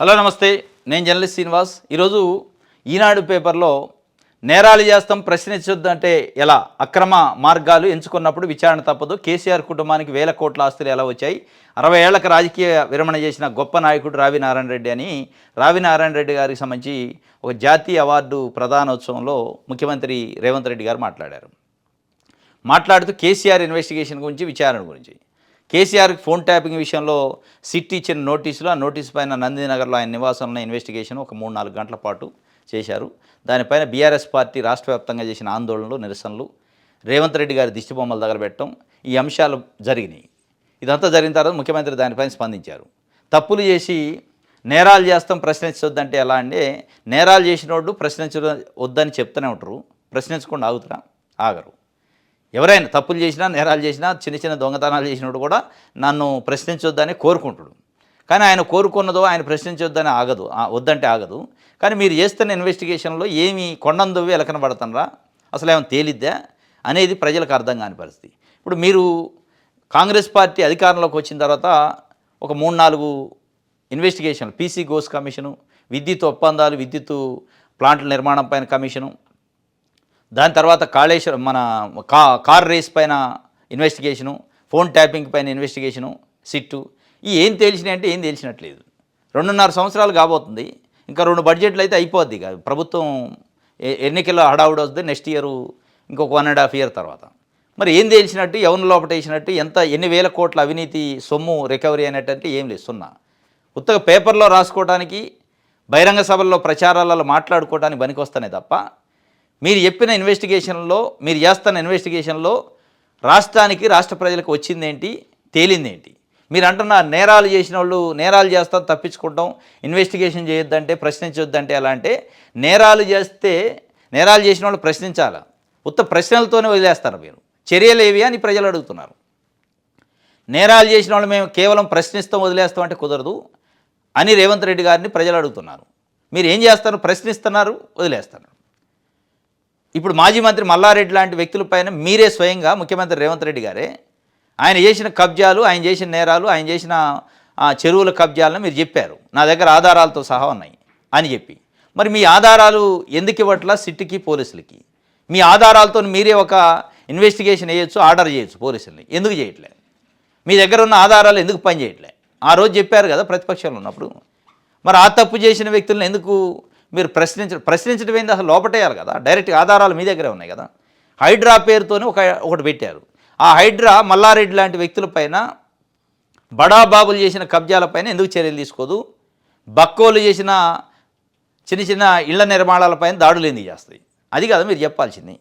Hello నమస్తే, నేను journalist Srinivas. ఈరోజు ఈనాడు పేపర్లో నేరాలు చేస్తాం ప్రశ్నించొద్దు అంటే ఎలా, అక్రమ మార్గాలు ఎంచుకున్నప్పుడు విచారణ తప్పదు, కేసీఆర్ కుటుంబానికి వేల కోట్ల ఆస్తులు ఎలా వచ్చాయి, 60 ఏళ్లకు రాజకీయ విరమణ చేసిన గొప్ప నాయకుడు రావి నారాయణ రెడ్డి అని రావి నారాయణ రెడ్డి గారికి సంబంధించి ఒక జాతీయ అవార్డు ప్రదానోత్సవంలో ముఖ్యమంత్రి రేవంత్ రెడ్డి గారు మాట్లాడుతూ కేసీఆర్ ఇన్వెస్టిగేషన్ గురించి, విచారణ గురించి, కేసీఆర్కి ఫోన్ ట్యాపింగ్ విషయంలో సిట్ ఇచ్చిన నోటీసులు, ఆ నోటీసు పైన నందినగర్లో ఆయన నివాసంలో ఇన్వెస్టిగేషన్ ఒక 3-4 గంటల పాటు చేశారు. దానిపైన బీఆర్ఎస్ పార్టీ రాష్ట్ర వ్యాప్తంగా చేసిన ఆందోళనలు, నిరసనలు, రేవంత్ రెడ్డి గారి దిష్టిబొమ్మలు తగలబెట్టడం, ఈ అంశాలు జరిగినాయి. ఇదంతా జరిగిన తర్వాత ముఖ్యమంత్రి దానిపైన స్పందించారు. తప్పులు చేసి నేరాలు చేస్తాం ప్రశ్నించొద్దంటే ఎలా అంటే, నేరాలు చేసినోడు వద్దని చెప్తూనే ఉంటారు, ప్రశ్నించకుండా ఆగుతారా? ఆగరు. ఎవరైనా తప్పులు చేసినా, నేరాలు చేసినా, చిన్న చిన్న దొంగతనాలు చేసినప్పుడు కూడా నన్ను ప్రశ్నించొద్దని కోరుకుంటాడు. కానీ ఆయన కోరుకున్నదో ఆయన ప్రశ్నించొద్దని ఆగదు, వద్దంటే ఆగదు. కానీ మీరు చేస్తున్న ఇన్వెస్టిగేషన్లో ఏమి కొండందువ్వి ఎలకన పడుతున్నారా, అసలు ఏమైనా తేలిద్దా అనేది ప్రజలకు అర్థం కాని పరిస్థితి. ఇప్పుడు మీరు కాంగ్రెస్ పార్టీ అధికారంలోకి వచ్చిన తర్వాత ఒక 3-4 ఇన్వెస్టిగేషన్లు, పీసీ ఘోష్ కమిషను, విద్యుత్ ఒప్పందాలు, విద్యుత్ ప్లాంట్ల నిర్మాణం పైన కమిషను, దాని తర్వాత కాళేశ్వరం మన కార్ రేస్ పైన ఇన్వెస్టిగేషను, ఫోన్ ట్యాపింగ్ పైన ఇన్వెస్టిగేషను, సిట్టు, ఈ ఏం తెలిసినాయి అంటే ఏం తెలిసినట్లేదు. 2.5 సంవత్సరాలు కాబోతుంది, ఇంకా 2 బడ్జెట్లు అయితే అయిపోద్ది. కాదు ప్రభుత్వం ఎన్నికల హడావుడి వస్తుంది, నెక్స్ట్ ఇయర్ ఇంకొక 1.5 ఇయర్ తర్వాత. మరి ఏం తెలిసినట్టు, ఎవరిని లోపటేసినట్టు, ఎన్ని వేల కోట్ల అవినీతి సొమ్ము రికవరీ అయినట్టు ఏం లేదు, సున్నా. ఉత్తగా పేపర్లో రాసుకోవడానికి, బహిరంగ సభల్లో ప్రచారాలలో మాట్లాడుకోవడానికి పనికొస్తానే తప్ప, మీరు చెప్పిన ఇన్వెస్టిగేషన్లో, మీరు చేస్తున్న ఇన్వెస్టిగేషన్లో రాష్ట్రానికి, రాష్ట్ర ప్రజలకు వచ్చిందేంటి, తేలిందేంటి? మీరు అంటున్న నేరాలు చేసిన వాళ్ళు నేరాలు చేస్తాం, తప్పించుకుంటాం, ఇన్వెస్టిగేషన్ చేయొద్దంటే, ప్రశ్నించొద్దంటే ఎలా అంటే, నేరాలు చేసిన వాళ్ళు ప్రశ్నించాలా? ఉత్త ప్రశ్నలతోనే వదిలేస్తారు మీరు, చర్యలు ఏవి అని ప్రజలు అడుగుతున్నారు. నేరాలు చేసిన వాళ్ళు మేము కేవలం ప్రశ్నిస్తాం, వదిలేస్తాం అంటే కుదరదు అని రేవంత్ రెడ్డి గారిని ప్రజలు అడుగుతున్నారు. మీరు ఏం చేస్తారు? ప్రశ్నిస్తున్నారు, వదిలేస్తున్నారు. ఇప్పుడు మాజీ మంత్రి మల్లారెడ్డి లాంటి వ్యక్తులపైన మీరే స్వయంగా ముఖ్యమంత్రి రేవంత్ రెడ్డి గారే ఆయన చేసిన కబ్జాలు, ఆయన చేసిన నేరాలు, ఆయన చేసిన చెరువుల కబ్జాలను మీరు చెప్పారు, నా దగ్గర ఆధారాలతో సహా ఉన్నాయి అని చెప్పి. మరి మీ ఆధారాలు ఎందుకు ఇవ్వట్లా సిట్కి, పోలీసులకి? మీ ఆధారాలతో మీరే ఒక ఇన్వెస్టిగేషన్ చేయొచ్చు, ఆర్డర్ చేయొచ్చు పోలీసుల్ని, ఎందుకు చేయట్లే? మీ దగ్గర ఉన్న ఆధారాలు ఎందుకు పని చేయట్లే? ఆ రోజు చెప్పారు కదా ప్రతిపక్షంలో ఉన్నప్పుడు. మరి ఆ తప్పు చేసిన వ్యక్తులను ఎందుకు మీరు ప్రశ్నించడం ఏంది? అసలు లోపటేయాలి కదా, డైరెక్ట్గా ఆధారాలు మీ దగ్గరే ఉన్నాయి కదా. హైడ్రా పేరుతోనే ఒకటి పెట్టారు. ఆ హైడ్రా మల్లారెడ్డి లాంటి వ్యక్తులపైన, బడాబాబులు చేసిన కబ్జాలపైన ఎందుకు చర్యలు తీసుకోదు? బక్కోలు చేసిన చిన్న చిన్న ఇళ్ల నిర్మాణాలపైన దాడులు ఎందుకు చేస్తాయి? అది కదా మీరు చెప్పాల్సింది.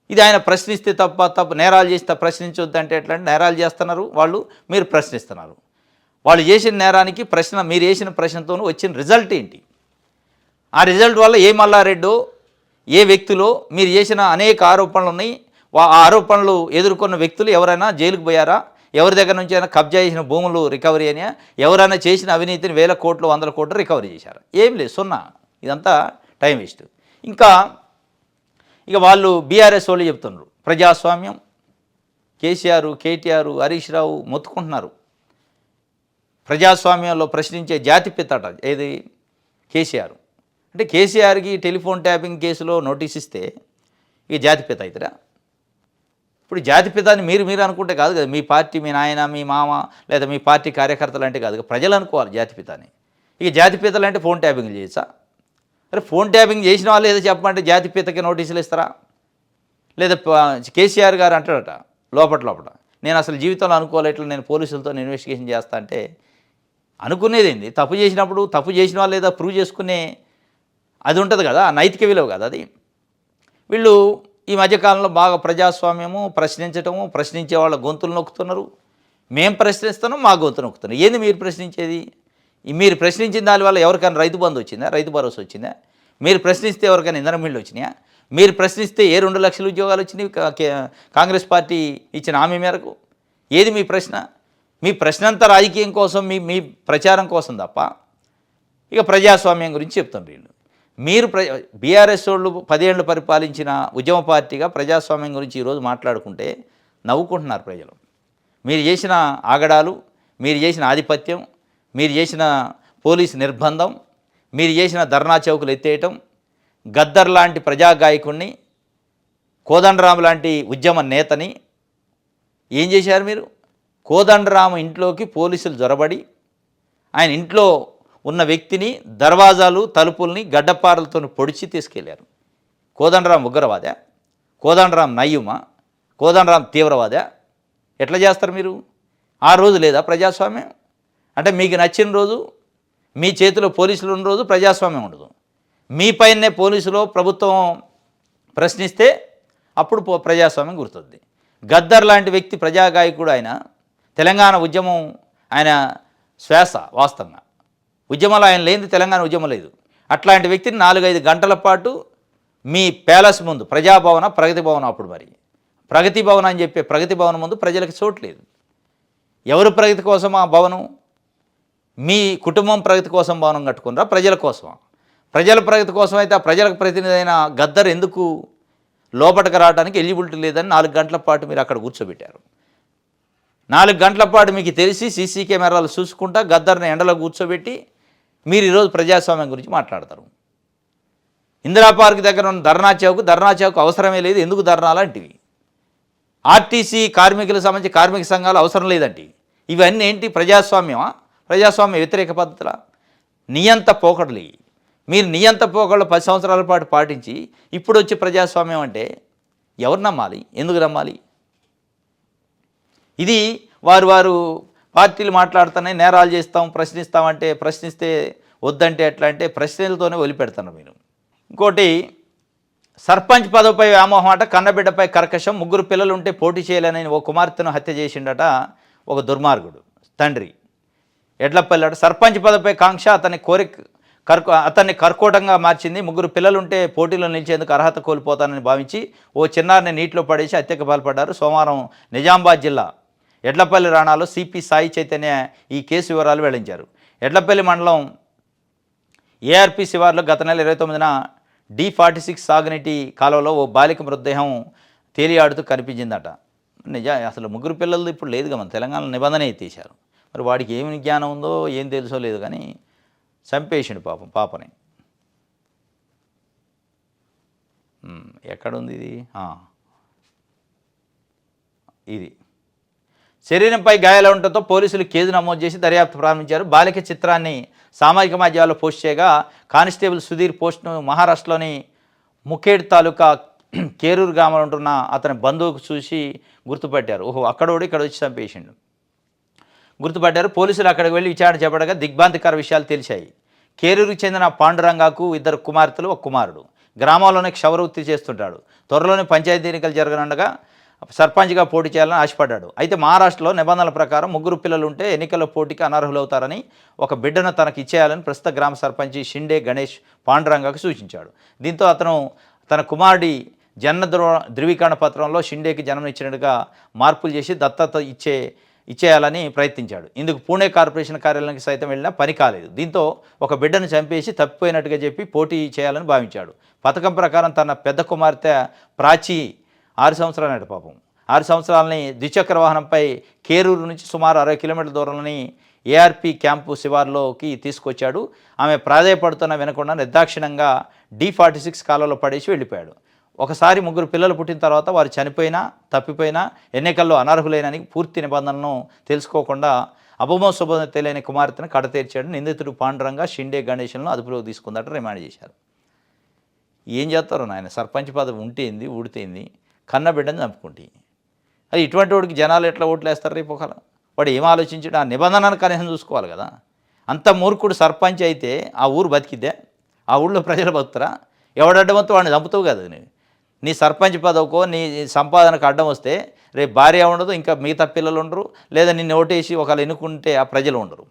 ఇది ఆయన ప్రశ్నిస్తే తప్పు నేరాలు చేస్తే ప్రశ్నించొద్దు అంటే ఎట్లా? నేరాలు చేస్తున్నారు వాళ్ళు, మీరు ప్రశ్నిస్తున్నారు. వాళ్ళు చేసిన నేరానికి మీరు వేసిన ప్రశ్నతో వచ్చిన రిజల్ట్ ఏంటి? ఆ రిజల్ట్ వల్ల ఏ మల్లారెడ్డో, ఏ వ్యక్తులో మీరు చేసిన అనేక ఆరోపణలు ఉన్నాయి. ఆ ఆరోపణలు ఎదుర్కొన్న వ్యక్తులు ఎవరైనా జైలుకు పోయారా? ఎవరి దగ్గర నుంచి అయినా కబ్జా చేసిన భూములు రికవరీ అయినా? ఎవరైనా చేసిన అవినీతిని వేల కోట్లు, 100 కోట్లు రికవరీ చేశారు? ఏం లేదు, సున్నా. ఇదంతా టైం వేస్ట్. ఇక వాళ్ళు బీఆర్ఎస్ వాళ్ళు చెప్తున్నారు ప్రజాస్వామ్యం, కేసీఆర్, కేటీఆర్, హరీష్ రావు మొత్తుకుంటున్నారు. ప్రజాస్వామ్యంలో ప్రశ్నించే జాతిపిత అట ఏది? కేసీఆర్. అంటే కేసీఆర్కి టెలిఫోన్ ట్యాపింగ్ కేసులో నోటీస్ ఇస్తే ఇక జాతిపిత అవుతారా? ఇప్పుడు జాతిపితాన్ని మీరు అనుకుంటే కాదు కదా, మీ పార్టీ, మీ నాయన, మీ మామ, లేదా మీ పార్టీ కార్యకర్తలు అంటే కాదు, ప్రజలు అనుకోవాలి జాతిపితాన్ని. ఇక జాతిపితలు అంటే ఫోన్ ట్యాపింగ్ చేయొచ్చా? అరే ఫోన్ ట్యాపింగ్ చేసిన వాళ్ళు ఏదో చెప్పమంటే జాతిపితకి నోటీసులు ఇస్తారా? లేదా కేసీఆర్ గారు అంటాడట లోపల, నేను అసలు జీవితంలో అనుకోలేట్లు, నేను పోలీసులతో ఇన్వెస్టిగేషన్ చేస్తా అంటే, అనుకునేదేంది? తప్పు చేసినప్పుడు తప్పు చేసిన వాళ్ళు లేదా ప్రూవ్ చేసుకునే అది ఉంటుంది కదా, నైతిక విలువ కదా అది. వీళ్ళు ఈ మధ్యకాలంలో బాగా ప్రజాస్వామ్యము, ప్రశ్నించే వాళ్ళ గొంతులు నొక్కుతున్నారు. మేము ప్రశ్నిస్తున్నాం, మా గొంతు నొక్కుతున్నాం. ఏంది మీరు ప్రశ్నించేది? మీరు ప్రశ్నించిన దానివల్ల ఎవరికైనా రైతు బంధు వచ్చిందా? రైతు భరోసా వచ్చిందా? మీరు ప్రశ్నిస్తే ఎవరికైనా ఇంధనం బిల్లు వచ్చినాయా? మీరు ప్రశ్నిస్తే 2 లక్షల ఉద్యోగాలు వచ్చినాయి కాంగ్రెస్ పార్టీ ఇచ్చిన హామీ మేరకు? ఏది మీ ప్రశ్న? మీ ప్రశ్న అంతా రాజకీయం కోసం, మీ ప్రచారం కోసం తప్ప ఇక ప్రజాస్వామ్యం గురించి చెప్తాం వీళ్ళు. మీరు బీఆర్ఎస్ వాళ్ళు 10 ఏళ్ళు పరిపాలించిన ఉద్యమ పార్టీగా ప్రజాస్వామ్యం గురించి ఈరోజు మాట్లాడుకుంటే నవ్వుకుంటున్నారు ప్రజలు. మీరు చేసిన ఆగడాలు, మీరు చేసిన ఆధిపత్యం, మీరు చేసిన పోలీసు నిర్బంధం, మీరు చేసిన ధర్నా చౌకులు ఎత్తేయటం, గద్దర్ లాంటి ప్రజాగాయకుడిని, కోదండరాం లాంటి ఉద్యమ నేతని ఏం చేశారు మీరు? కోదండరాం ఇంట్లోకి పోలీసులు జొరబడి ఆయన ఇంట్లో ఉన్న వ్యక్తిని దర్వాజాలు తలుపుల్ని గడ్డపారలతో పొడిచి తీసుకెళ్లారు. కోదండరాం ఉగ్రవాదా? కోదండరాం నయ్యుమా? కోదండరాం తీవ్రవాదా? ఎట్లా చేస్తారు మీరు? ఆ రోజు లేదా ప్రజాస్వామ్యం? అంటే మీకు నచ్చిన రోజు, మీ చేతిలో పోలీసులు ఉన్న రోజు ప్రజాస్వామ్యం ఉండదు. మీ పైనే పోలీసులో ప్రభుత్వం ప్రశ్నిస్తే అప్పుడు ప్రజాస్వామ్యం గుర్తుంది. గద్దర్ లాంటి వ్యక్తి ప్రజాగాయకుడు, ఆయన తెలంగాణ ఉద్యమం ఆయన శ్వాస. వాస్తవంగా ఉద్యమంలో ఆయన లేనిది తెలంగాణ ఉద్యమం లేదు. అట్లాంటి వ్యక్తిని 4-5 గంటల పాటు మీ ప్యాలెస్ ముందు, ప్రజాభవన ప్రగతి భవనం, అప్పుడు మరి ప్రగతి భవన్ అని చెప్పే ప్రగతి భవనం ముందు ప్రజలకు చోట్లేదు. ఎవరు ప్రగతి కోసం ఆ భవనం? మీ కుటుంబం ప్రగతి కోసం భవనం కట్టుకున్నారా? ప్రజల కోసమా? ప్రజల ప్రగతి కోసం అయితే ఆ ప్రజలకు ప్రతినిధి అయిన గద్దర్ ఎందుకు లోపలికి రావడానికి ఎలిజిబిలిటీ లేదని 4 గంటల పాటు మీరు అక్కడ కూర్చోబెట్టారు. 4 గంటల పాటు మీకు తెలిసి సీసీ కెమెరాలు చూసుకుంటా గద్దర్ని ఎండలో కూర్చోబెట్టి మీరు ఈరోజు ప్రజాస్వామ్యం గురించి మాట్లాడతారు. ఇందిరా పార్క్ దగ్గర ఉన్న ధర్నా చౌక్ అవసరమే లేదు, ఎందుకు ధర్నా లాంటివి? ఆర్టీసీ కార్మికులకు సంబంధించి కార్మిక సంఘాలు అవసరం లేదండి. ఇవన్నీ ఏంటి? ప్రజాస్వామ్యమా? ప్రజాస్వామ్య వ్యతిరేక పద్ధతుల నియంత పోకడలు. మీరు నియంత పోకడలు 10 సంవత్సరాల పాటు పాటించి ఇప్పుడు వచ్చి ప్రజాస్వామ్యం అంటే ఎవరు నమ్మాలి? ఎందుకు నమ్మాలి? ఇది వారు పార్టీలు మాట్లాడుతున్నాయి, నేరాలు చేస్తాం, ప్రశ్నిస్తామంటే, ప్రశ్నిస్తే వద్దంటే ఎట్లా అంటే ప్రశ్నలతోనే వదిలిపెడుతున్నారు మీరు. ఇంకోటి, సర్పంచ్ పదవిపై వ్యామోహం అట, కన్నబిడ్డపై కర్కశం, 3 పిల్లలు ఉంటే పోటీ చేయలేనని ఓ కుమార్తెను హత్య చేసిండట ఒక దుర్మార్గుడు తండ్రి. ఎడ్లపల్లి సర్పంచ్ పదవిపై కాంక్ష అతన్ని కర్కోటంగా మార్చింది. 3 పిల్లలుంటే పోటీలో నిలిచేందుకు అర్హత కోల్పోతానని భావించి ఓ చిన్నారిని నీటిలో పడేసి హత్యకు పాల్పడ్డారు. సోమవారం నిజామాబాద్ జిల్లా ఎడ్లపల్లి రాణాలో సిపి సాయి చైతన్య ఈ కేసు వివరాలు వెల్లడించారు. ఎడ్లపల్లి మండలం ఏఆర్పి శివార్లో గత నెల 29న D46 సాగునీటి కాలువలో ఓ బాలిక మృతదేహం తేలియాడుతూ కనిపించిందట. అసలు 3 పిల్లలు ఇప్పుడు లేదుగా, మన తెలంగాణ నిబంధన ఎత్తేసారు. మరి వాడికి ఏమి జ్ఞానం ఉందో ఏం తెలుసో లేదు కానీ చంపేసిండు పాపని. ఎక్కడుంది ఇది? ఇది శరీరంపై గాయాలు ఉండటంతో పోలీసులు కేసు నమోదు చేసి దర్యాప్తు ప్రారంభించారు. బాలిక చిత్రాన్ని సామాజిక మాధ్యమాల్లో పోస్ట్ చేయగా కానిస్టేబుల్ సుధీర్ పోస్ట్ను మహారాష్ట్రలోని ముఖేడ్ తాలూకా కేరూరు గ్రామంలో ఉంటున్న అతని బంధువుకు చూసి గుర్తుపట్టారు. అక్కడోడు ఇక్కడ వచ్చి చంపేసిండు గుర్తుపట్టారు. పోలీసులు అక్కడికి వెళ్ళి విచారణ చేపట్టగా దిగ్భ్రాంతికర విషయాలు తెలిసాయి. కేరూరుకు చెందిన పాండురంగాకు 2 కుమార్తెలు, 1 కుమారుడు. గ్రామంలోనే క్షవరవృత్తి చేస్తుంటాడు. త్వరలోనే పంచాయతీ ఎన్నికలు జరగనుండగా సర్పంచ్గా పోటీ చేయాలని ఆశపడ్డాడు. అయితే మహారాష్ట్రలో నిబంధనల ప్రకారం 3 పిల్లలు ఉంటే ఎన్నికల్లో పోటీకి అనర్హులవుతారని ఒక బిడ్డను తనకు ఇచ్చేయాలని ప్రస్తుత గ్రామ సర్పంచి షిండే గణేష్ పాండురంగాకు సూచించాడు. దీంతో అతను తన కుమారుడి జన్మ ధృవీకరణ పత్రంలో షిండేకి జన్మనిచ్చినట్టుగా మార్పులు చేసి దత్తత ఇచ్చేయాలని ప్రయత్నించాడు. ఇందుకు పూణే కార్పొరేషన్ కార్యాలయానికి సైతం వెళ్ళినా పని కాలేదు. దీంతో ఒక బిడ్డను చంపేసి తప్పిపోయినట్టుగా చెప్పి పోటీ చేయాలని భావించాడు. పథకం ప్రకారం తన పెద్ద కుమార్తె ప్రాచి 6 సంవత్సరాలట పాపం 6 సంవత్సరాలని ద్విచక్ర వాహనంపై కేరూరు నుంచి సుమారు 60 కిలోమీటర్ల దూరంలోని ఏఆర్పి క్యాంపు శివార్లోకి తీసుకొచ్చాడు. ఆమె ప్రాధాయపడుతున్న వినకుండా నిర్దాక్షిణ్యంగా D46 కాలువలో పడేసి వెళ్ళిపోయాడు. ఒకసారి 3 పిల్లలు పుట్టిన తర్వాత వారు చనిపోయినా తప్పిపోయినా ఎన్నికల్లో అనర్హులైనని పూర్తి నిబంధనలను తెలుసుకోకుండా అభమో శుభం తెలియని కుమార్తెను కడతీర్చాడు. నిందితుడు పాండురంగా షిండే గణేష్ను అదుపులోకి తీసుకుందట రిమాండ్ చేశారు. ఏం చేస్తారో నాయన, సర్పంచ్ పదవి ఉంటేంది ఊడితేంది, కన్నబిడ్డని చంపుకుంటే అది ఇటువంటి వాడికి జనాలు ఎట్లా ఓట్లు వేస్తారు రేపు ఒకరు? వాడు ఏం ఆలోచించాడు? ఆ నిబంధనను కనీసం చూసుకోవాలి కదా. అంత మూర్ఖుడు సర్పంచ్ అయితే ఆ ఊరు బతికిద్దే? ఆ ఊళ్ళో ప్రజలు బతుకుతారా? ఎవడడ్డమంతో వాడిని చంపుతావు కదా. నీ సర్పంచ్ పదవికో నీ సంపాదనకు అడ్డం వస్తే రేపు భార్య ఉండదు, ఇంకా మిగతా పిల్లలు ఉండరు, లేదా నిన్ను ఓటేసి ఒకళ్ళు ఎన్నుకుంటే ఆ ప్రజలు ఉండరు.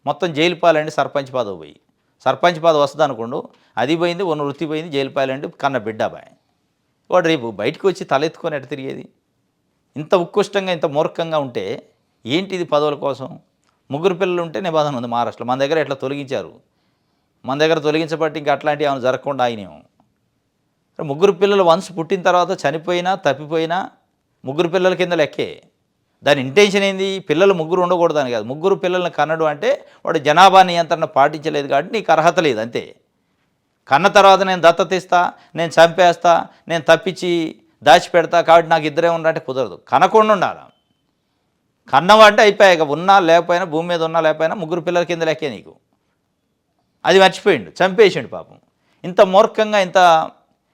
మొత్తం జైలు పాలండి సర్పంచ్ పదవి పోయి. సర్పంచ్ పదవి వస్తుంది అనుకోండు, అది పోయింది, ఉన్న వృత్తి పోయింది, జైలు పాలండి కన్న బిడ్డ బాయ్. వాడు రేపు బయటకు వచ్చి తలెత్తుకొని ఎట్ట తిరిగేది? ఇంత ఉత్కృష్టంగా ఇంత మూర్ఖంగా ఉంటే ఏంటిది పదవుల కోసం? 3 పిల్లలు ఉంటే నిబంధన ఉంది మహారాష్ట్రలో. మన దగ్గర ఎట్లా తొలగించారు, మన దగ్గర తొలగించబట్టి ఇంకా అట్లాంటివి ఏమైనా జరగకుండా ఆయనేమో. 3 పిల్లలు వన్స్ పుట్టిన తర్వాత చనిపోయినా తప్పిపోయినా 3 పిల్లల కింద లెక్కే. దాని ఇంటెన్షన్ ఏంది, పిల్లలు ముగ్గురు ఉండకూడదని కాదు. ముగ్గురు పిల్లల్ని కన్నడు అంటే వాడు జనాభా నియంత్రణ పాటించలేదు కాబట్టి నీకు అర్హత లేదు అంతే. కన్న తర్వాత నేను దత్తత ఇస్తా, నేను చంపేస్తా, నేను తప్పించి దాచిపెడతా కాబట్టి నాకు ఇద్దరే ఉన్నారంటే కుదరదు. కనకుండా ఉండాలి. కన్నవాంటే అయిపోయాక ఉన్నా లేకపోయినా, భూమి మీద ఉన్నా లేకపోయినా ముగ్గురు పిల్లల కింద లెక్కే నీకు. అది మర్చిపోయిండు, చంపేసిండు పాపం. ఇంత మూర్ఖంగా, ఇంత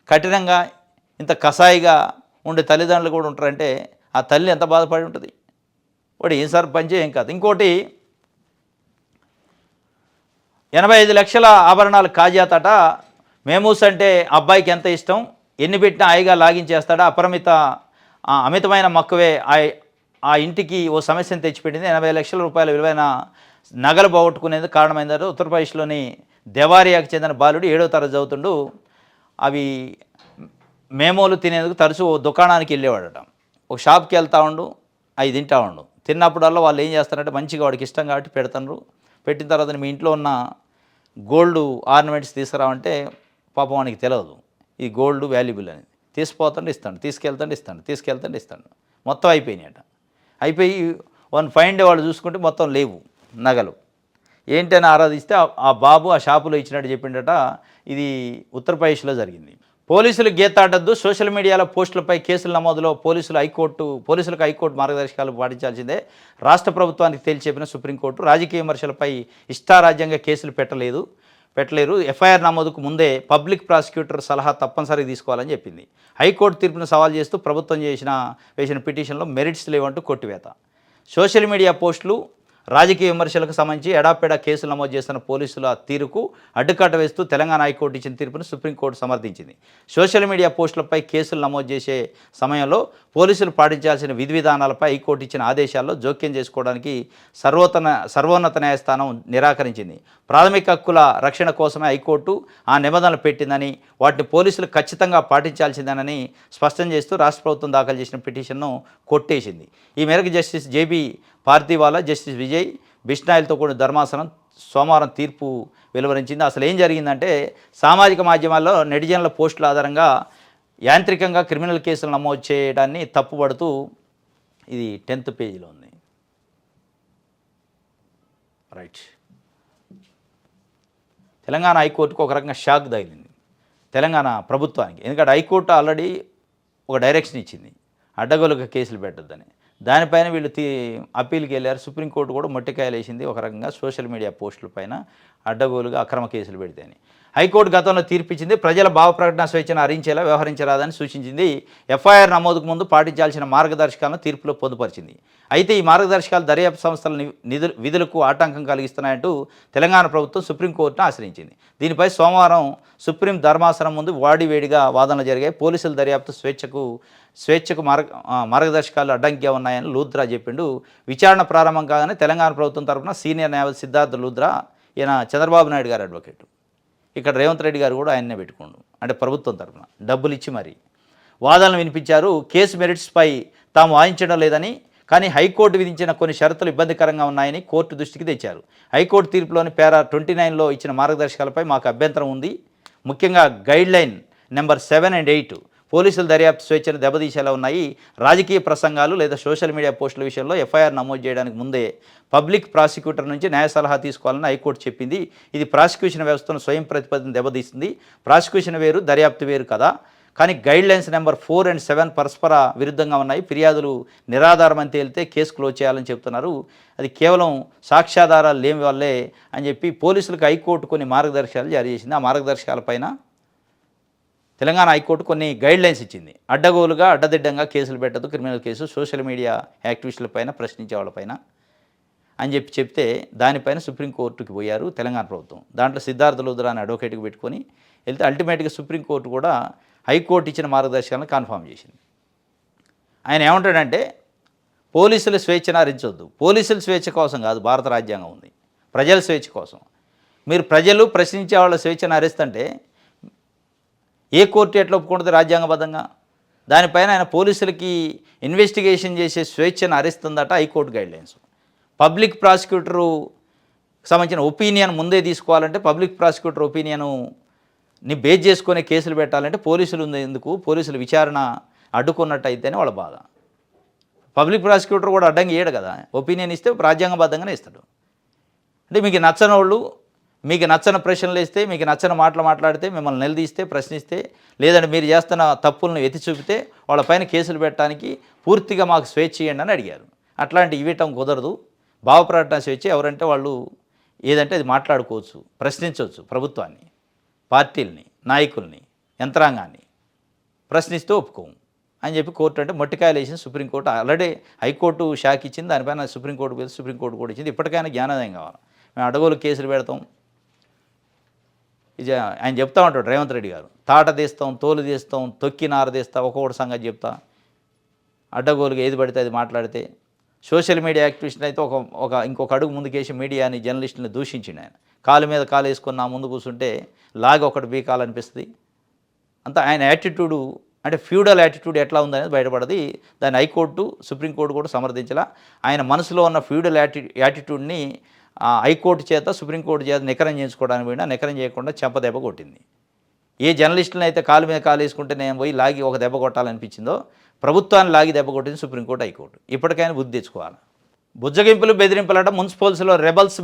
కఠినంగా, ఇంత కసాయిగా ఉండే తల్లిదండ్రులు కూడా ఉంటారంటే ఆ తల్లి ఎంత బాధపడి ఉంటుంది. వాడు ఏం సర్పంచ్ ఏం కాదు. ఇంకోటి 85 లక్షల ఆభరణాలు కాజాతట. మేమూస్ అంటే అబ్బాయికి ఎంత ఇష్టం, ఎన్ని పెట్టినా హాయిగా లాగించేస్తాడా. అమితమైన మక్కువే ఆ ఇంటికి ఓ సమస్యను తెచ్చిపెట్టింది. 80 లక్షల రూపాయల విలువైన నగలు పోగొట్టుకునేందుకు కారణమైందంటే ఉత్తరప్రదేశ్లోని దేవారియాకు చెందిన బాలుడు 7వ తరగతి చదువుతుండు. అవి మేమోలు తినేందుకు తరచూ ఓ దుకాణానికి వెళ్ళేవాడట. ఒక షాప్కి వెళ్తా ఉండు, అవి తింటా ఉండు. తిన్నప్పుడల్లా వాళ్ళు ఏం చేస్తారంటే మంచిగా వాడికి ఇష్టం కాబట్టి పెడతారు. పెట్టిన తర్వాత మీ ఇంట్లో ఉన్న గోల్డ్ ఆర్నమెంట్స్ తీసుకురావంటే పాపం వానికి తెలియదు ఈ గోల్డ్ వాల్యుబుల్ అని. తీసిపోతుంటే ఇస్తాడు, తీసుకెళ్తుంటే ఇస్తాడు. మొత్తం అయిపోయినాయట. అయిపోయి వన్ ఫైన్ డే వాళ్ళు చూసుకుంటే మొత్తం లేవు నగలు. ఏంటని ఆరాధిస్తే ఆ బాబు ఆ షాపులో ఇచ్చినట్టు చెప్పిండట. ఇది ఉత్తరప్రదేశ్లో జరిగింది. పోలీసులు గీతాడద్దు, సోషల్ మీడియాలో పోస్టులపై కేసుల నమోదులో పోలీసులకు హైకోర్టు మార్గదర్శకాలు పాటించాల్సిందే రాష్ట్ర ప్రభుత్వానికి తేల్చి చెప్పిన సుప్రీంకోర్టు. రాజకీయ విమర్శలపై ఇష్టారాజ్యంగా కేసులు పెట్టలేరు. ఎఫ్ఐఆర్ నమోదుకు ముందే పబ్లిక్ ప్రాసిక్యూటర్ సలహా తప్పనిసరిగా తీసుకోవాలని చెప్పింది. హైకోర్టు తీర్పును సవాల్ చేస్తూ ప్రభుత్వం వేసిన పిటిషన్లో మెరిట్స్ లేవంటూ కొట్టివేత. సోషల్ మీడియా పోస్టులు, రాజకీయ విమర్శలకు సంబంధించి ఎడాపెడా కేసులు నమోదు చేస్తున్న పోలీసుల తీరుకు అడ్డుకట్ట వేస్తూ తెలంగాణ హైకోర్టు ఇచ్చిన తీర్పును సుప్రీంకోర్టు సమర్థించింది. సోషల్ మీడియా పోస్టులపై కేసులు నమోదు చేసే సమయంలో పోలీసులు పాటించాల్సిన విధి విధానాలపై హైకోర్టు ఇచ్చిన ఆదేశాల్లో జోక్యం చేసుకోవడానికి సర్వోన్నత న్యాయస్థానం నిరాకరించింది. ప్రాథమిక హక్కుల రక్షణ కోసమే హైకోర్టు ఆ నిబంధనలు పెట్టిందని, వాటిని పోలీసులు ఖచ్చితంగా పాటించాల్సిందేనని స్పష్టం చేస్తూ రాష్ట్ర ప్రభుత్వం దాఖలు చేసిన పిటిషన్ను కొట్టేసింది. ఈ మేరకు justice JB Pardiwala, justice Vijay బిష్నాయిలతో కూడిన ధర్మాసనం సోమవారం తీర్పు వెలువరించింది. అసలు ఏం జరిగిందంటే సామాజిక మాధ్యమాల్లో నెటిజన్ల పోస్టుల ఆధారంగా యాంత్రికంగా క్రిమినల్ కేసులు నమోదు చేయడాన్ని తప్పుపడుతూ ఇది 10th పేజీలో ఉంది. రైట్. తెలంగాణ హైకోర్టుకు ఒక రకంగా షాక్ తగిలింది తెలంగాణ ప్రభుత్వానికి. ఎందుకంటే హైకోర్టు ఆల్రెడీ ఒక డైరెక్షన్ ఇచ్చింది అడ్డగోలుగా కేసులు పెట్టొద్దని. దానిపైన వీళ్ళు అప్పీల్కి వెళ్ళారు. సుప్రీంకోర్టు కూడా మొట్టికాయలు వేసింది ఒక రకంగా సోషల్ మీడియా పోస్టుల పైన అడ్డగోలుగా అక్రమ కేసులు పెడితేని. హైకోర్టు గతంలో తీర్పిచ్చింది. ప్రజల భావ ప్రకటన స్వేచ్ఛను హరించేలా వ్యవహరించరాదని సూచించింది. ఎఫ్ఐఆర్ నమోదుకు ముందు పాటించాల్సిన మార్గదర్శకాలను తీర్పులో పొందుపరిచింది. అయితే ఈ మార్గదర్శకాలు దర్యాప్తు సంస్థల విధులకు ఆటంకం కలిగిస్తున్నాయంటూ తెలంగాణ ప్రభుత్వం సుప్రీంకోర్టును ఆశ్రయించింది. దీనిపై సోమవారం సుప్రీం ధర్మాసనం ముందు వాడివేడిగా వాదనలు జరిగాయి. పోలీసుల దర్యాప్తు స్వేచ్ఛకు మార్గదర్శకాలు అడ్డంకిగా ఉన్నాయని లూథ్రా చెప్పిండు. విచారణ ప్రారంభం కాగానే తెలంగాణ ప్రభుత్వం తరఫున సీనియర్ న్యాయవాది సిద్ధార్థ లూథ్రా, ఈయన చంద్రబాబు నాయుడు గారు అడ్వకేటు, ఇక్కడ రేవంత్ రెడ్డి గారు కూడా ఆయన్నే పెట్టుకోండు, అంటే ప్రభుత్వం తరఫున డబ్బులు ఇచ్చి మరి వాదనలు వినిపించారు. కేసు మెరిట్స్పై తాము వాదించడం లేదని, కానీ హైకోర్టు విధించిన కొన్ని షరతులు ఇబ్బందికరంగా ఉన్నాయని కోర్టు దృష్టికి తెచ్చారు. హైకోర్టు తీర్పులోని పారా 29లో ఇచ్చిన మార్గదర్శకాలపై మాకు అభ్యంతరం ఉంది. ముఖ్యంగా గైడ్లైన్ నెంబర్ 7 and 8 పోలీసుల దర్యాప్తు స్వేచ్ఛను దెబ్బతీసేలా ఉన్నాయి. రాజకీయ ప్రసంగాలు లేదా సోషల్ మీడియా పోస్టుల విషయంలో ఎఫ్ఐఆర్ నమోదు చేయడానికి ముందే పబ్లిక్ ప్రాసిక్యూటర్ నుంచి న్యాయ సలహా తీసుకోవాలని హైకోర్టు చెప్పింది. ఇది ప్రాసిక్యూషన్ వ్యవస్థను స్వయం ప్రతిపత్తిని దెబ్బతీస్తుంది. ప్రాసిక్యూషన్ వేరు, దర్యాప్తు వేరు కదా. కానీ గైడ్లైన్స్ నెంబర్ 4 and 7 పరస్పర విరుద్ధంగా ఉన్నాయి. ఫిర్యాదులు నిరాధారమని తేలితే కేసు క్లోజ్ చేయాలని చెప్తున్నారు. అది కేవలం సాక్ష్యాధారాలు లేని వల్లే అని చెప్పి పోలీసులకు హైకోర్టు కొన్ని మార్గదర్శకాలు జారీ చేసింది. ఆ మార్గదర్శకాలపైన తెలంగాణ హైకోర్టు కొన్ని గైడ్లైన్స్ ఇచ్చింది. అడ్డగోలుగా అడ్డదిడ్డంగా కేసులు పెట్టదు, క్రిమినల్ కేసు సోషల్ మీడియా యాక్టివిస్టులపైన, ప్రశ్నించే వాళ్ళపైన అని చెప్తే దానిపైన సుప్రీంకోర్టుకి పోయారు తెలంగాణ ప్రభుత్వం. దాంట్లో సిద్ధార్థ లూథ్రా అని అడ్వకేట్కి పెట్టుకొని వెళ్తే అల్టిమేట్గా సుప్రీంకోర్టు కూడా హైకోర్టు ఇచ్చిన మార్గదర్శకాలను కన్ఫర్మ్ చేసింది. ఆయన ఏమంటాడంటే పోలీసుల స్వేచ్ఛను హరించొద్దు. పోలీసుల స్వేచ్ఛ కోసం కాదు భారత రాజ్యాంగం ఉంది, ప్రజల స్వేచ్ఛ కోసం. మీరు ప్రజలు ప్రశ్నించే వాళ్ళ స్వేచ్ఛను హరిస్తుంటే ఏ కోర్టు ఎట్లా ఒప్పుకుంటుంది రాజ్యాంగబద్ధంగా? దానిపైన ఆయన పోలీసులకి ఇన్వెస్టిగేషన్ చేసే స్వేచ్ఛను హరిస్తుందట హైకోర్టు గైడ్లైన్స్. పబ్లిక్ ప్రాసిక్యూటరు సంబంధించిన ఒపీనియన్ ముందే తీసుకోవాలంటే పబ్లిక్ ప్రాసిక్యూటర్ ఒపీనియన్ని బేస్ చేసుకునే కేసులు పెట్టాలంటే పోలీసులు ఉంది ఎందుకు? పోలీసులు విచారణ అడ్డుకున్నట్టు అయితేనే వాళ్ళ బాధ. పబ్లిక్ ప్రాసిక్యూటర్ కూడా అడ్డంగా ఇయ్యడు కదా, ఒపీనియన్ ఇస్తే రాజ్యాంగబద్ధంగానే ఇస్తాడు. అంటే మీకు నచ్చని వాళ్ళు, మీకు నచ్చని ప్రశ్నలు ఇస్తే, మీకు నచ్చని మాటలు మాట్లాడితే, మిమ్మల్ని నిలదీస్తే, ప్రశ్నిస్తే, లేదంటే మీరు చేస్తున్న తప్పులను ఎత్తి చూపితే వాళ్ళపైన కేసులు పెట్టడానికి పూర్తిగా మాకు స్వేచ్ఛ ఇవ్వండి అని అడిగారు. అట్లాంటి ఇవ్వటం కుదరదు. భావప్రకటన స్వేచ్ఛ, ఎవరంటే వాళ్ళు ఏదంటే అది మాట్లాడుకోవచ్చు, ప్రశ్నించవచ్చు, ప్రభుత్వాన్ని, పార్టీలని, నాయకుల్ని, యంత్రాంగాన్ని ప్రశ్నిస్తే ఒప్పుకోము అని చెప్పి కోర్టు అంటే మొట్టికాయలు వేసింది సుప్రీంకోర్టు. ఆల్రెడీ హైకోర్టు షాక్ ఇచ్చింది, దానిపైన సుప్రీంకోర్టుకు వెళ్తే సుప్రీంకోర్టు కూడా ఇచ్చింది. ఇప్పటికైనా జ్ఞానోదయం కావాలి. మేము అడగోలు కేసులు పెడతాం, ఇది ఆయన చెప్తా ఉంటాడు రేవంత్ రెడ్డి గారు, తాట తీస్తాం, తోలు తీస్తాం, తొక్కి నార తీస్తాం, ఒక్కొక్కటి సంగతి చెప్తా, అడ్డగోలుగా ఏది పడితే అది మాట్లాడితే. సోషల్ మీడియా యాక్టివిస్ట్ అయితే ఇంకొక అడుగు ముందుకేసి మీడియాని, జర్నలిస్టుని దూషించిండు ఆయన. కాలు మీద కాలు వేసుకొని నా ముందు కూర్చుంటే లాగి ఒకటి బీకాలనిపిస్తుంది. అంతా ఆయన యాటిట్యూడు, అంటే ఫ్యూడల్ యాటిట్యూడ్ ఎట్లా ఉందనేది బయటపడది. దాన్ని హైకోర్టు, సుప్రీంకోర్టు కూడా సమర్థించాల. ఆయన మనసులో ఉన్న ఫ్యూడల్ యాటిట్యూడ్ని హైకోర్టు చేత, సుప్రీంకోర్టు చేత నికరం చేయించుకోవడానికి పోయినా నికరం చేయకుండా చెంపదెబ్బ కొట్టింది. ఏ జర్నలిస్టులను అయితే కాలు మీద కాలు వేసుకుంటే నేను పోయి లాగి ఒక దెబ్బ కొట్టాలనిపించిందో, ప్రభుత్వాన్ని లాగి దెబ్బ కొట్టింది సుప్రీంకోర్టు, హైకోర్టు. ఇప్పటికైనా బుద్ధి తెచ్చుకోవాలి. బుజ్జగింపులు, బెదిరింపులట మున్సిపల్స్లో రెబల్స్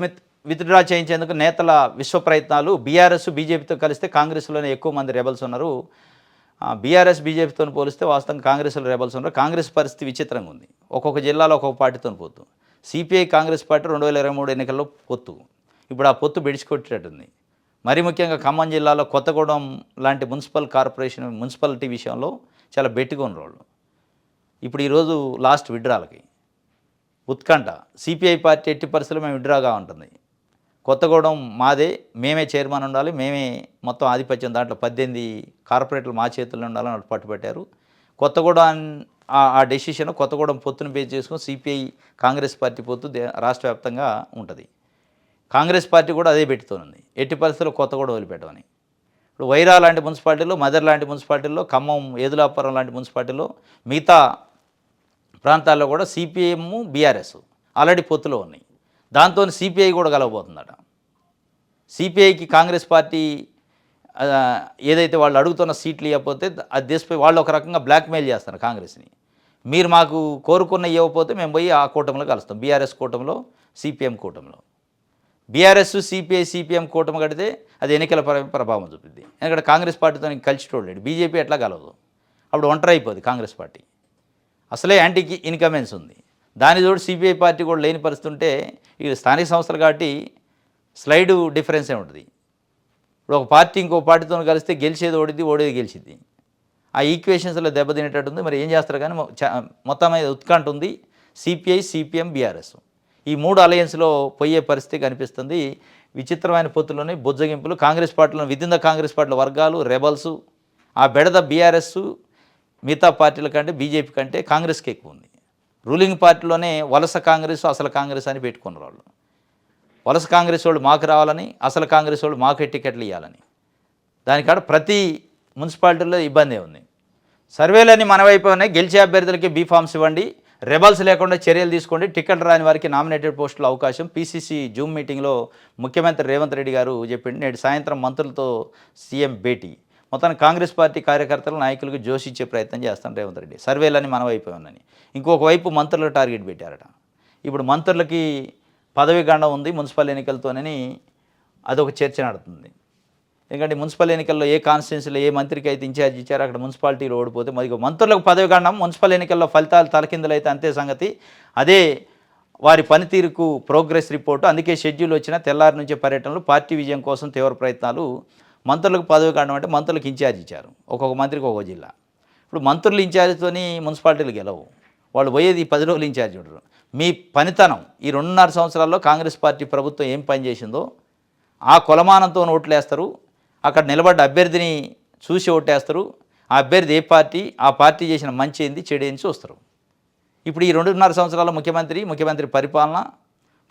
విత్డ్రా చేయించేందుకు నేతల విశ్వ ప్రయత్నాలు. బీఆర్ఎస్ బీజేపీతో కలిస్తే కాంగ్రెస్లోనే ఎక్కువ మంది రెబల్స్ ఉన్నారు. బీఆర్ఎస్ బీజేపీతో పోలిస్తే వాస్తవంగా కాంగ్రెస్లో రెబల్స్ ఉన్నారు. కాంగ్రెస్ పరిస్థితి విచిత్రంగా ఉంది. ఒక్కొక్క జిల్లాలో ఒక్కొక్క పార్టీతో పోతూ. సిపిఐ కాంగ్రెస్ పార్టీ 2023 ఎన్నికల్లో పొత్తు. ఇప్పుడు ఆ పొత్తు బెడిచికొట్టేటట్టుంది. మరీ ముఖ్యంగా ఖమ్మం జిల్లాలో కొత్తగూడెం లాంటి మున్సిపల్ కార్పొరేషన్, మున్సిపాలిటీ విషయంలో చాలా బెట్టిగా ఉన్న వాళ్ళు. ఇప్పుడు ఈరోజు లాస్ట్ విడ్రాలకి ఉత్కంఠ. సిపిఐ పార్టీ ఎట్టి పరిస్థితుల్లో మేము విడ్రాగా ఉంటుంది. కొత్తగూడెం మాదే, మేమే చైర్మన్ ఉండాలి, మేమే మొత్తం ఆధిపత్యం, దాంట్లో 18 కార్పొరేట్లు మా చేతుల్లో ఉండాలని వాళ్ళు పట్టుబట్టారు. కొత్తగూడెం ఆ డెసిషన్, కొత్తగూడెం పొత్తును బేస్ చేసుకుని సిపిఐ కాంగ్రెస్ పార్టీ పొత్తు రాష్ట్ర వ్యాప్తంగా ఉంటుంది. కాంగ్రెస్ పార్టీ కూడా అదే పెట్టుతోంది, ఎట్టి పరిస్థితుల్లో కొత్తగూడెం వదిలిపెట్టమని. ఇప్పుడు వైరా లాంటి మున్సిపాలిటీలో, మదర్ లాంటి మున్సిపాలిటీల్లో, ఖమ్మం, ఏదులాపురం లాంటి మున్సిపాలిటీలో, మిగతా ప్రాంతాల్లో కూడా సిపిఎం, బీఆర్ఎస్ ఆల్రెడీ పొత్తులో ఉన్నాయి. దాంతో సిపిఐ కూడా కలవబోతుందట. సిపిఐకి కాంగ్రెస్ పార్టీ ఏదైతే వాళ్ళు అడుగుతున్న సీట్లు ఇవ్వకపోతే అది దేశపై వాళ్ళు ఒక రకంగా బ్లాక్మెయిల్ చేస్తారు కాంగ్రెస్ని. మీరు మాకు కోరుకున్న ఇవ్వకపోతే మేము పోయి ఆ కూటమిలో కలుస్తాం, బీఆర్ఎస్ కూటమిలో, సిపిఎం కూటమిలో. బీఆర్ఎస్, సిపిఐ, సిపిఎం కూటమి కడితే అది ఎన్నికల ప్రభావం చూపిద్ది. ఎందుకంటే కాంగ్రెస్ పార్టీతో కలిసి చూడలేడు. బీజేపీ ఎట్లా కలవదు, అప్పుడు ఒంటరి అయిపోద్ది కాంగ్రెస్ పార్టీ. అసలే యాంటీ ఇన్కమెన్స్ ఉంది. దాని తోడు సిపిఐ పార్టీ కూడా లేని పరిస్థితి ఉంటే, ఇక స్థానిక సంస్థలు కాబట్టి స్లైడ్ డిఫరెన్సే ఉంటుంది. ఇప్పుడు ఒక పార్టీ ఇంకో పార్టీతో కలిస్తే గెలిచేది ఓడిది, ఓడేది గెలిచిద్ది. ఆ ఈక్వేషన్స్లో దెబ్బతినేటట్టుంది. మరి ఏం చేస్తారు కానీ మొత్తం మీద ఉత్కంఠ ఉంది. సిపిఐ, సిపిఎం, బీఆర్ఎస్ ఈ 3 అలయన్స్లో పోయే పరిస్థితి కనిపిస్తుంది. విచిత్రమైన పొత్తులోనే బుజ్జగింపులు. కాంగ్రెస్ పార్టీలో విదిన్ ద కాంగ్రెస్ పార్టీల వర్గాలు, రెబల్స్, ఆ బెడద బీఆర్ఎస్ మిగతా పార్టీల కంటే, బీజేపీ కంటే కాంగ్రెస్కి ఎక్కువ ఉంది. రూలింగ్ పార్టీలోనే వలస కాంగ్రెస్, అసలు కాంగ్రెస్ అని పెట్టుకున్నారు వాళ్ళు. వలస కాంగ్రెస్ వాళ్ళు మాకు రావాలని, అసలు కాంగ్రెస్ వాళ్ళు మాకు టికెట్లు ఇవ్వాలని. దానికాడ ప్రతి మున్సిపాలిటీలో ఇబ్బందే ఉంది. సర్వేలన్నీ మన వైపు ఉన్నాయి. గెలిచే అభ్యర్థులకి బీఫామ్స్ ఇవ్వండి, రెబల్స్ లేకుండా చర్యలు తీసుకోండి, టికెట్ రాని వారికి నామినేటెడ్ పోస్టుల అవకాశం. పీసీసీ జూమ్ మీటింగ్లో ముఖ్యమంత్రి రేవంత్ రెడ్డి గారు చెప్పింది. నేడు సాయంత్రం మంత్రులతో సీఎం భేటీ. మొత్తానికి కాంగ్రెస్ పార్టీ కార్యకర్తలు, నాయకులకు జోషి ఇచ్చే ప్రయత్నం చేస్తాను రేవంత్ రెడ్డి. సర్వేలన్నీ మన వైపు ఉన్నాయని. ఇంకొక వైపు మంత్రులకు టార్గెట్ పెట్టారట. ఇప్పుడు మంత్రులకి పదవి గండం ఉంది మున్సిపల్ ఎన్నికలతోనని అదొక చర్చ నడుతుంది. ఎందుకంటే మున్సిపల్ ఎన్నికల్లో ఏ కాన్స్టిట్యున్సీలో ఏ మంత్రికి అయితే ఇన్ఛార్జ్ ఇచ్చారో అక్కడ మున్సిపాలిటీలో ఓడిపోతే మరి మంత్రులకు పదవి గండం, మున్సిపల్ ఎన్నికల్లో ఫలితాలు తలకిందులు అయితే అంతే సంగతి. అదే వారి పనితీరుకు ప్రోగ్రెస్ రిపోర్టు. అందుకే షెడ్యూల్ వచ్చిన తెల్లారి నుంచే పర్యటనలు, పార్టీ విజయం కోసం తీవ్ర ప్రయత్నాలు. మంత్రులకు పదవి గండం అంటే మంత్రులకు ఇన్ఛార్జ్ ఇచ్చారు, ఒక్కొక్క మంత్రికి ఒక్కొక్క జిల్లా. ఇప్పుడు మంత్రులు ఇన్ఛార్జ్తోని మున్సిపాలిటీలు గెలవు, వాళ్ళు పోయేది 10 రోజులు ఇన్ఛార్జ్ ఉండరు. మీ పనితనం ఈ 2.5 సంవత్సరాల్లో కాంగ్రెస్ పార్టీ ప్రభుత్వం ఏం పని చేసిందో ఆ కొలమానంతో ఓట్లు వేస్తారు. అక్కడ నిలబడ్డ అభ్యర్థిని చూసి ఓటేస్తారు. ఆ అభ్యర్థి ఏ పార్టీ, ఆ పార్టీ చేసిన మంచి ఏంది, చెడు ఏంది చూస్తారు. ఇప్పుడు ఈ 2.5 సంవత్సరాల ముఖ్యమంత్రి పరిపాలన,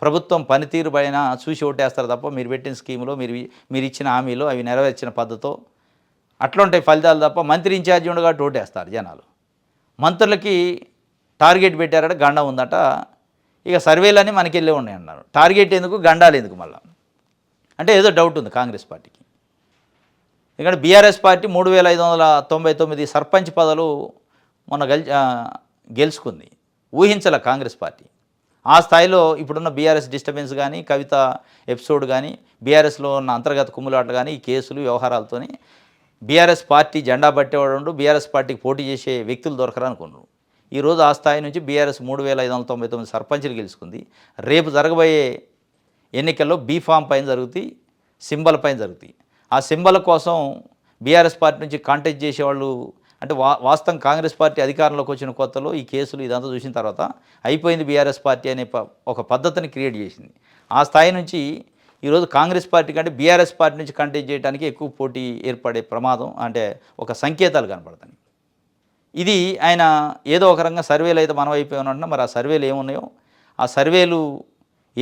ప్రభుత్వం పనితీరు పైన చూసి ఓటేస్తారు తప్ప మీరు పెట్టిన స్కీములో, మీరు ఇచ్చిన హామీలో అవి నెరవేర్చిన పద్ధతితో అట్లా ఉంటాయి ఫలితాలు తప్ప. మంత్రి ఇన్ఛార్జి ఉండగా ఓటేస్తారు జనాలు. మంత్రులకి టార్గెట్ పెట్టారట, గండం ఉందట. ఇక సర్వేలన్నీ మనకెళ్ళే ఉన్నాయి అన్నారు. టార్గెట్ ఎందుకు, గండాలు ఎందుకు మళ్ళా అంటే ఏదో డౌట్ ఉంది కాంగ్రెస్ పార్టీకి. ఎందుకంటే బీఆర్ఎస్ పార్టీ 3599 సర్పంచ్ పదవులు మొన్న గెలుచుకుంది. ఊహించాల కాంగ్రెస్ పార్టీ. ఆ స్థాయిలో ఇప్పుడున్న బీఆర్ఎస్ డిస్టర్బెన్స్ కానీ, కవిత ఎపిసోడ్ కానీ, బీఆర్ఎస్లో ఉన్న అంతర్గత కుమ్ములాటలు కానీ, ఈ కేసులు వ్యవహారాలతోని బీఆర్ఎస్ పార్టీ జెండా పట్టేవాడు, బీఆర్ఎస్ పార్టీకి పోటీ చేసే వ్యక్తులు దొరకరు అనుకున్నారు. ఈరోజు ఆ స్థాయి నుంచి బీఆర్ఎస్ 3599 సర్పంచులు గెలుచుకుంది. రేపు జరగబోయే ఎన్నికల్లో బీఫామ్ పైన జరుగుతాయి, సింబల్ పైన జరుగుతాయి. ఆ సింబల్ కోసం బీఆర్ఎస్ పార్టీ నుంచి కాంటెస్ట్ చేసేవాళ్ళు అంటే వాస్తవం కాంగ్రెస్ పార్టీ అధికారంలోకి వచ్చిన కొత్తలో ఈ కేసులు ఇదంతా చూసిన తర్వాత అయిపోయింది బీఆర్ఎస్ పార్టీ అనే ఒక పద్ధతిని క్రియేట్ చేసింది. ఆ స్థాయి నుంచి ఈరోజు కాంగ్రెస్ పార్టీ కంటే బీఆర్ఎస్ పార్టీ నుంచి కంటెస్ట్ చేయడానికి ఎక్కువ పోటీ ఏర్పడే ప్రమాదం అంటే ఒక సంకేతాలు కనపడతాయి. ఇది ఆయన ఏదో ఒక రకంగా సర్వేలు అయితే మనం అయిపోయామంటున్నా, మరి ఆ సర్వేలు ఏమున్నాయో, ఆ సర్వేలు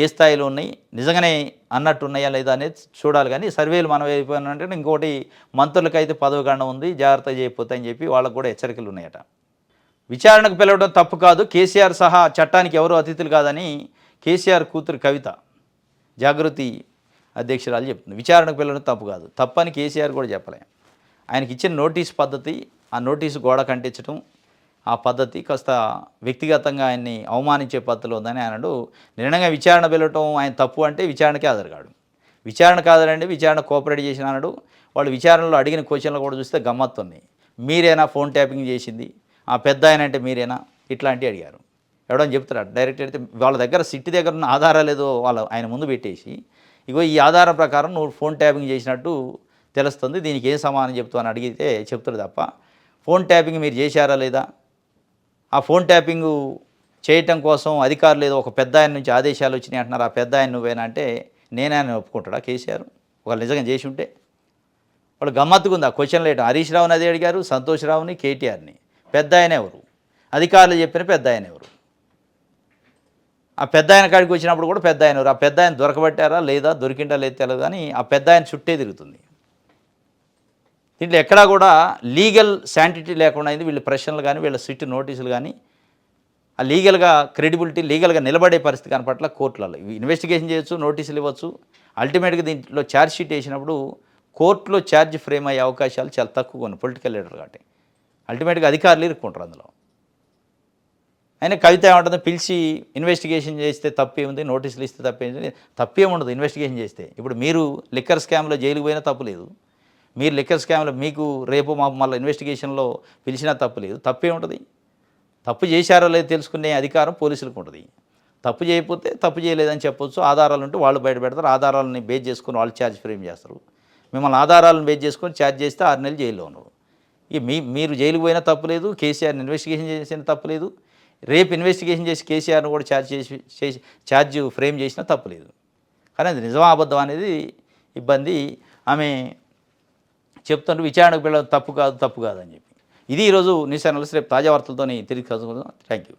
ఏ స్థాయిలో ఉన్నాయి, నిజంగానే అన్నట్టు ఉన్నాయా లేదా అనేది చూడాలి. కానీ సర్వేలు మనం అయిపోయానంటే ఇంకోటి మంత్రులకైతే పదవిగండం ఉంది, జాగ్రత్త చేయకపోతే అని చెప్పి వాళ్ళకు కూడా హెచ్చరికలు ఉన్నాయట. విచారణకు పిలవడం తప్పు కాదు, కేసీఆర్ సహా చట్టానికి ఎవరు అతిథులు కాదని కేసీఆర్ కూతురు కవిత జాగృతి అధ్యక్షురాలు చెప్తుంది. విచారణకు పిలవడం తప్పు కాదు, తప్పని కేసీఆర్ కూడా చెప్పలే. ఆయనకి ఇచ్చిన నోటీస్ పద్ధతి, ఆ నోటీసు గోడ కంటించడం, ఆ పద్ధతి కాస్త వ్యక్తిగతంగా ఆయన్ని అవమానించే పద్ధతిలో ఉందని ఆయనడు. నిర్ణయంగా విచారణ పిలవటం ఆయన తప్పు అంటే విచారణకే హాజరుగాడు. విచారణకు హాజరండి, విచారణ కోఆపరేట్ చేసిన అన్నాడు. వాళ్ళు విచారణలో అడిగిన క్వశ్చన్లు కూడా చూస్తే గమ్మత్తున్నాయి. మీరేనా ఫోన్ ట్యాపింగ్ చేసింది, ఆ పెద్ద ఆయన అంటే మీరేనా, ఇట్లాంటివి అడిగారు. ఎవడని చెప్తాడు డైరెక్ట్ అయితే వాళ్ళ దగ్గర సిట్టి దగ్గర ఉన్న ఆధారాలు ఏదో వాళ్ళు ఆయన ముందు పెట్టేసి, ఇగో ఈ ఆధారం ప్రకారం నువ్వు ఫోన్ ట్యాపింగ్ చేసినట్టు తెలుస్తుంది, దీనికి ఏం సమాధానం చెప్తావు అని అడిగితే చెప్తాడు తప్ప ఫోన్ ట్యాపింగ్ మీరు చేశారా లేదా, ఆ ఫోన్ ట్యాపింగ్ చేయటం కోసం అధికారులు ఏదో ఒక పెద్ద ఆయన నుంచి ఆదేశాలు వచ్చినాయి అంటున్నారు, ఆ పెద్ద ఆయన నువ్వేనా అంటే నేనే అని ఒప్పుకుంటాడా కేసీఆర్? వాళ్ళు నిజంగా చేసి ఉంటే వాళ్ళు గమ్మత్తుగా ఉంది. ఆ క్వశ్చన్ లేటం హరీష్ రావుని అదే అడిగారు, సంతోష్ రావుని, కేటీఆర్ని. పెద్ద ఆయన ఎవరు, అధికారులు చెప్పిన పెద్ద ఆయన ఎవరు, ఆ పెద్ద ఆయన కాడికి వచ్చినప్పుడు కూడా పెద్ద ఆయన ఎవరు, ఆ పెద్ద ఆయన దొరకబట్టారా లేదా, దొరికిండా లేదు తెలియదు, కానీ ఆ పెద్ద ఆయన చుట్టే తిరుగుతుంది. దీంట్లో ఎక్కడా కూడా లీగల్ శాంటిటీ లేకుండా అయింది. వీళ్ళ ప్రశ్నలు కానీ వీళ్ళ సిట్ నోటీసులు కానీ ఆ లీగల్గా క్రెడిబిలిటీ లీగల్గా నిలబడే పరిస్థితి కనపట్ల కోర్టులలో. ఇవి ఇన్వెస్టిగేషన్ చేయొచ్చు, నోటీసులు ఇవ్వచ్చు, అల్టిమేట్గా దీంట్లో ఛార్జ్ షీట్ వేసినప్పుడు కోర్టులో ఛార్జ్ ఫ్రేమ్ అయ్యే అవకాశాలు చాలా తక్కువగా ఉన్నాయి పొలిటికల్ లీడర్ కాబట్టి. అల్టిమేట్గా అధికారులు ఇరుక్కుంటారు అందులో. అయినా కవిత ఏమంటుంది, పిలిచి ఇన్వెస్టిగేషన్ చేస్తే తప్పేముంది, నోటీసులు ఇస్తే తప్పేముండదు ఇన్వెస్టిగేషన్ చేస్తే. ఇప్పుడు మీరు లిక్కర్ స్కామ్లో జైలుకు పోయినా తప్పు లేదు, మీరు లిక్కర్ స్కామ్లో మీకు రేపు మాకు మళ్ళీ ఇన్వెస్టిగేషన్లో పిలిచినా తప్పు లేదు. తప్పే ఉంటుంది, తప్పు చేశారో లేదో తెలుసుకునే అధికారం పోలీసులకు ఉంటుంది. తప్పు చేయకపోతే తప్పు చేయలేదని చెప్పొచ్చు, ఆధారాలు ఉంటే వాళ్ళు బయట పెడతారు, ఆధారాలని బేస్ చేసుకుని వాళ్ళు ఛార్జ్ ఫ్రేమ్ చేస్తారు. మిమ్మల్ని ఆధారాలను బేస్ చేసుకొని ఛార్జ్ చేస్తే 6 నెలలు జైల్లో ఉన్నారు. ఇక మీరు జైలుకు పోయినా తప్పు లేదు, కేసీఆర్ని ఇన్వెస్టిగేషన్ చేసిన తప్పు లేదు, రేపు ఇన్వెస్టిగేషన్ చేసి కేసీఆర్ను కూడా ఛార్జ్ ఫ్రేమ్ చేసినా తప్పు లేదు. కానీ అది నిజమా అబద్ధం అనేది ఇబ్బంది. ఆమె చెప్తుంటే విచారణకు వెళ్ళడం తప్పు కాదు అని చెప్పి. ఇది ఈరోజు న్యూస్ ఛానల్స్. రేపు తాజా వార్తలతో తిరిగి కలుసుకుందాం. Thank you.